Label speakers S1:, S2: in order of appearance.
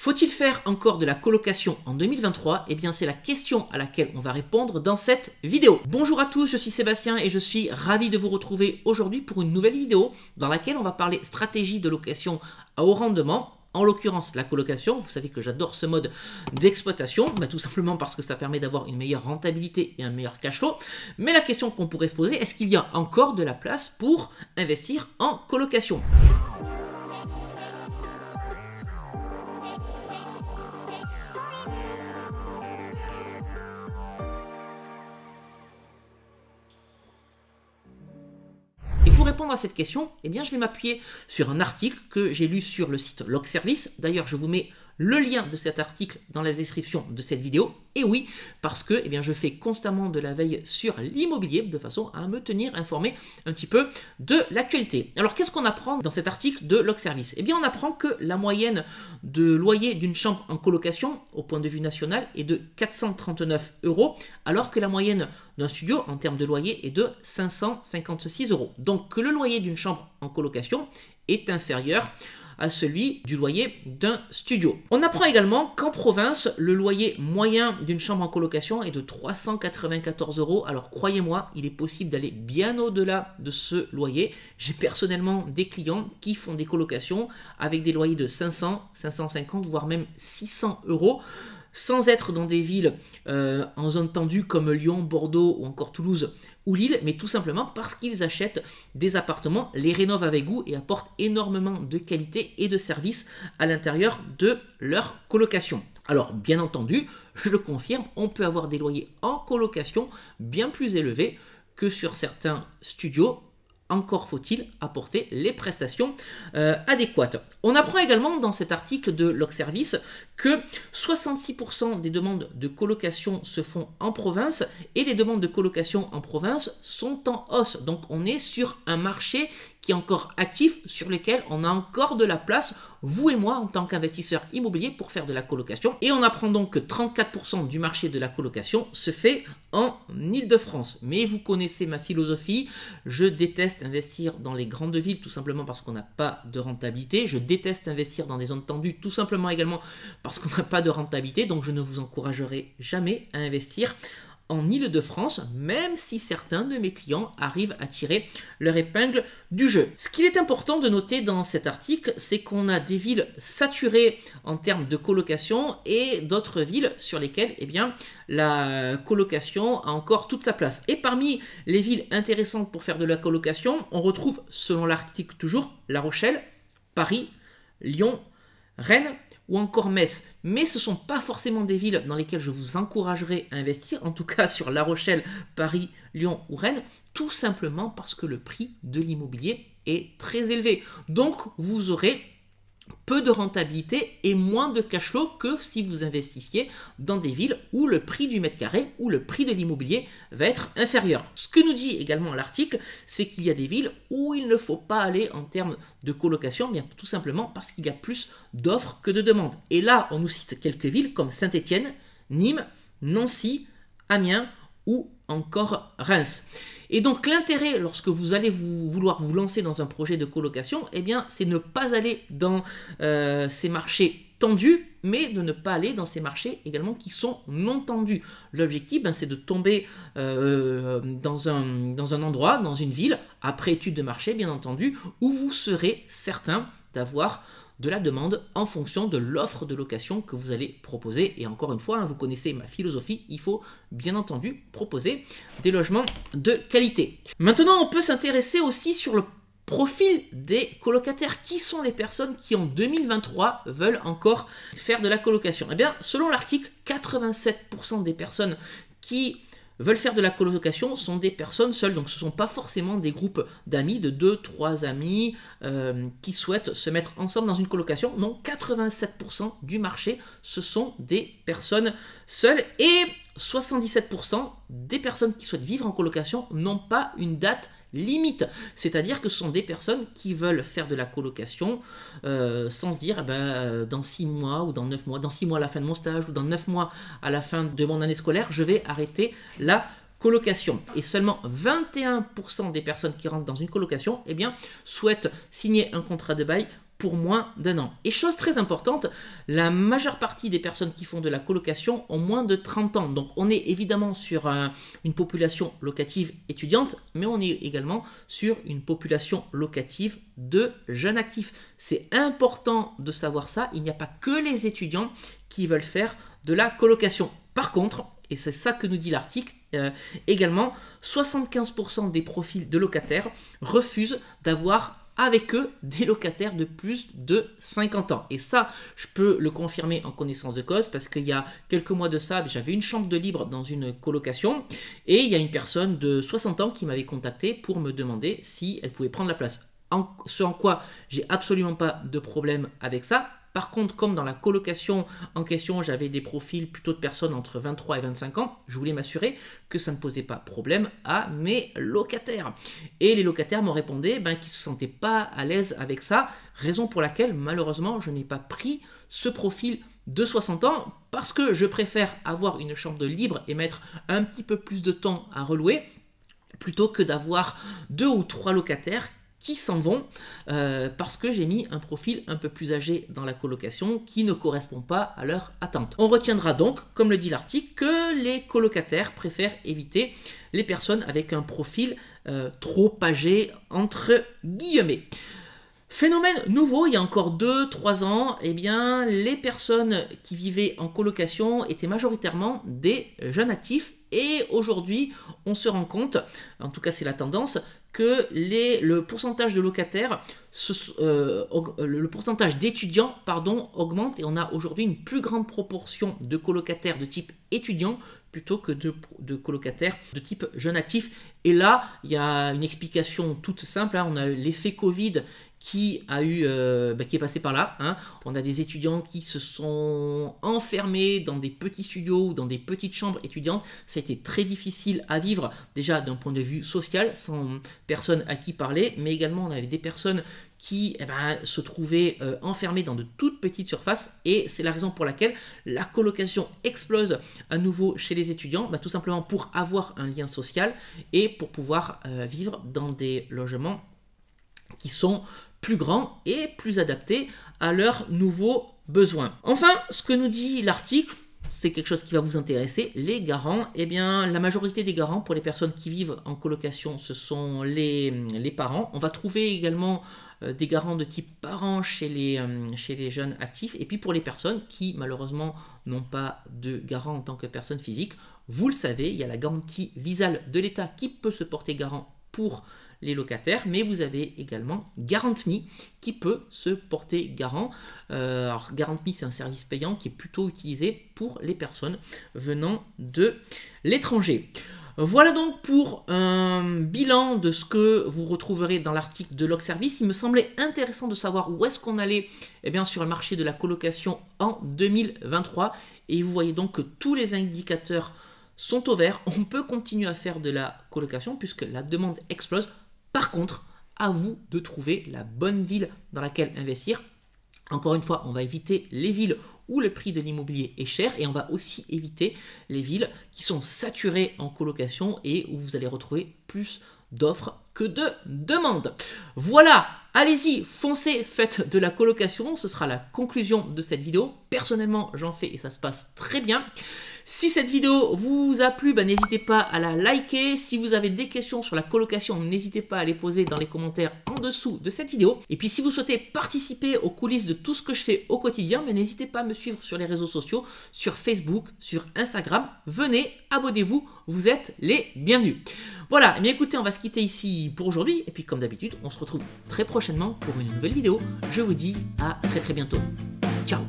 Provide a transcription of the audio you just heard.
S1: Faut-il faire encore de la colocation en 2023? Eh bien, c'est la question à laquelle on va répondre dans cette vidéo. Bonjour à tous, je suis Sébastien et je suis ravi de vous retrouver aujourd'hui pour une nouvelle vidéo dans laquelle on va parler stratégie de location à haut rendement. En l'occurrence, la colocation, vous savez que j'adore ce mode d'exploitation, tout simplement parce que ça permet d'avoir une meilleure rentabilité et un meilleur cash flow. Mais la question qu'on pourrait se poser, est-ce qu'il y a encore de la place pour investir en colocation ? Et pour répondre à cette question, eh bien, je vais m'appuyer sur un article que j'ai lu sur le site Logservice. D'ailleurs, je vous mets le lien de cet article dans la description de cette vidéo. Et oui, parce que eh bien, je fais constamment de la veille sur l'immobilier de façon à me tenir informé un petit peu de l'actualité. Alors, qu'est-ce qu'on apprend dans cet article de Logservice? Eh bien, on apprend que la moyenne de loyer d'une chambre en colocation, au point de vue national, est de 439 €, alors que la moyenne d'un studio, en termes de loyer, est de 556 €. Donc, que le loyer d'une chambre en colocation est inférieur à celui du loyer d'un studio. On apprend également qu'en province, le loyer moyen d'une chambre en colocation est de 394 €. Alors croyez-moi, il est possible d'aller bien au-delà de ce loyer. J'ai personnellement des clients qui font des colocations avec des loyers de 500, 550, voire même 600 €. Sans être dans des villes en zone tendue comme Lyon, Bordeaux ou encore Toulouse ou Lille, mais tout simplement parce qu'ils achètent des appartements, les rénovent avec goût et apportent énormément de qualité et de service à l'intérieur de leur colocation. Alors bien entendu, je le confirme, on peut avoir des loyers en colocation bien plus élevés que sur certains studios. Encore faut-il apporter les prestations adéquates. On apprend également dans cet article de Logservice que 66% des demandes de colocation se font en province et les demandes de colocation en province sont en hausse. Donc on est sur un marché qui est encore actif, sur lequel on a encore de la place, vous et moi, en tant qu'investisseurs immobiliers, pour faire de la colocation. Et on apprend donc que 34% du marché de la colocation se fait en Île-de-France. Mais vous connaissez ma philosophie, je déteste investir dans les grandes villes, tout simplement parce qu'on n'a pas de rentabilité. Je déteste investir dans des zones tendues, tout simplement également parce qu'on n'a pas de rentabilité. Donc je ne vous encouragerai jamais à investir en Île-de-France, même si certains de mes clients arrivent à tirer leur épingle du jeu. Ce qu'il est important de noter dans cet article, c'est qu'on a des villes saturées en termes de colocation et d'autres villes sur lesquelles eh bien, la colocation a encore toute sa place. Et parmi les villes intéressantes pour faire de la colocation, on retrouve, selon l'article toujours, La Rochelle, Paris, Lyon, Rennes, ou encore Metz. Mais ce ne sont pas forcément des villes dans lesquelles je vous encouragerai à investir, en tout cas sur La Rochelle, Paris, Lyon ou Rennes, tout simplement parce que le prix de l'immobilier est très élevé. Donc vous aurez peu de rentabilité et moins de cash flow que si vous investissiez dans des villes où le prix du mètre carré ou le prix de l'immobilier va être inférieur. Ce que nous dit également l'article, c'est qu'il y a des villes où il ne faut pas aller en termes de colocation, bien tout simplement parce qu'il y a plus d'offres que de demandes. Et là, on nous cite quelques villes comme Saint-Étienne, Nîmes, Nancy, Amiens ou encore Reims. Et donc l'intérêt lorsque vous allez vouloir vous lancer dans un projet de colocation, eh bien c'est ne pas aller dans ces marchés tendus, mais de ne pas aller dans ces marchés également qui sont non tendus. L'objectif, c'est de tomber dans un endroit, dans une ville, après étude de marché bien entendu, où vous serez certain d'avoir de la demande en fonction de l'offre de location que vous allez proposer. Et encore une fois, vous connaissez ma philosophie, il faut bien entendu proposer des logements de qualité. Maintenant, on peut s'intéresser aussi sur le profil des colocataires. Qui sont les personnes qui en 2023 veulent encore faire de la colocation? Eh bien, selon l'article, 87% des personnes qui veulent faire de la colocation sont des personnes seules, donc ce ne sont pas forcément des groupes d'amis, de 2-3 amis qui souhaitent se mettre ensemble dans une colocation. Non, 87% du marché, ce sont des personnes seules et 77% des personnes qui souhaitent vivre en colocation n'ont pas une date limite. C'est-à-dire que ce sont des personnes qui veulent faire de la colocation sans se dire dans 6 mois ou dans 9 mois, dans 6 mois à la fin de mon stage ou dans 9 mois à la fin de mon année scolaire, je vais arrêter la colocation. Et seulement 21% des personnes qui rentrent dans une colocation souhaitent signer un contrat de bail pour moins d'1 an. Et chose très importante, la majeure partie des personnes qui font de la colocation ont moins de 30 ans. Donc on est évidemment sur une population locative étudiante, mais on est également sur une population locative de jeunes actifs. C'est important de savoir ça, il n'y a pas que les étudiants qui veulent faire de la colocation. Par contre, et c'est ça que nous dit l'article, également, 75% des profils de locataires refusent d'avoir avec eux des locataires de plus de 50 ans. Et ça, je peux le confirmer en connaissance de cause, parce qu'il y a quelques mois de ça, j'avais une chambre de libre dans une colocation, et il y a une personne de 60 ans qui m'avait contacté pour me demander si elle pouvait prendre la place. Ce en quoi j'ai absolument pas de problème avec ça. Par contre, comme dans la colocation en question, j'avais des profils plutôt de personnes entre 23 et 25 ans, je voulais m'assurer que ça ne posait pas problème à mes locataires. Et les locataires m'ont répondu qu'ils ne se sentaient pas à l'aise avec ça, raison pour laquelle, malheureusement, je n'ai pas pris ce profil de 60 ans, parce que je préfère avoir une chambre de libre et mettre un petit peu plus de temps à relouer, plutôt que d'avoir 2 ou 3 locataires qui s'en vont parce que j'ai mis un profil un peu plus âgé dans la colocation qui ne correspond pas à leur attente. On retiendra donc, comme le dit l'article, que les colocataires préfèrent éviter les personnes avec un profil trop âgé entre guillemets. Phénomène nouveau, il y a encore 2-3 ans, eh bien, les personnes qui vivaient en colocation étaient majoritairement des jeunes actifs, et aujourd'hui, on se rend compte, en tout cas c'est la tendance, que le pourcentage de locataires, le pourcentage d'étudiants augmente, et on a aujourd'hui une plus grande proportion de colocataires de type étudiant plutôt que de colocataires de type jeune actif. Et là, il y a une explication toute simple, on a l'effet Covid qui est passé par là. On a des étudiants qui se sont enfermés dans des petits studios ou dans des petites chambres étudiantes. Ça a été très difficile à vivre, déjà d'un point de vue social, sans personne à qui parler, mais également on avait des personnes qui se trouvaient enfermés dans de toutes petites surfaces, et c'est la raison pour laquelle la colocation explose à nouveau chez les étudiants, tout simplement pour avoir un lien social et pour pouvoir vivre dans des logements qui sont plus grands et plus adaptés à leurs nouveaux besoins. Enfin, ce que nous dit l'article, c'est quelque chose qui va vous intéresser, les garants. Eh bien, la majorité des garants pour les personnes qui vivent en colocation, ce sont les parents. On va trouver également des garants de type parents chez les jeunes actifs. Et puis pour les personnes qui malheureusement n'ont pas de garant en tant que personne physique, vous le savez, il y a la garantie visale de l'État qui peut se porter garant pour les locataires, mais vous avez également GarantMe qui peut se porter garant. Alors GarantMe, c'est un service payant qui est plutôt utilisé pour les personnes venant de l'étranger. Voilà donc pour un bilan de ce que vous retrouverez dans l'article de Locservice. Il me semblait intéressant de savoir où est-ce qu'on allait sur le marché de la colocation en 2023. Et vous voyez donc que tous les indicateurs sont au vert. On peut continuer à faire de la colocation puisque la demande explose. Par contre, à vous de trouver la bonne ville dans laquelle investir. Encore une fois, on va éviter les villes où le prix de l'immobilier est cher, et on va aussi éviter les villes qui sont saturées en colocation et où vous allez retrouver plus d'offres que de demandes. Voilà, allez-y, foncez, faites de la colocation, ce sera la conclusion de cette vidéo. Personnellement, j'en fais et ça se passe très bien. Si cette vidéo vous a plu, n'hésitez pas à la liker. Si vous avez des questions sur la colocation, n'hésitez pas à les poser dans les commentaires en dessous de cette vidéo. Et puis si vous souhaitez participer aux coulisses de tout ce que je fais au quotidien, n'hésitez pas à me suivre sur les réseaux sociaux, sur Facebook, sur Instagram. Venez, abonnez-vous, vous êtes les bienvenus. Voilà, écoutez, on va se quitter ici pour aujourd'hui. Et puis comme d'habitude, on se retrouve très prochainement pour une nouvelle vidéo. Je vous dis à très bientôt. Ciao.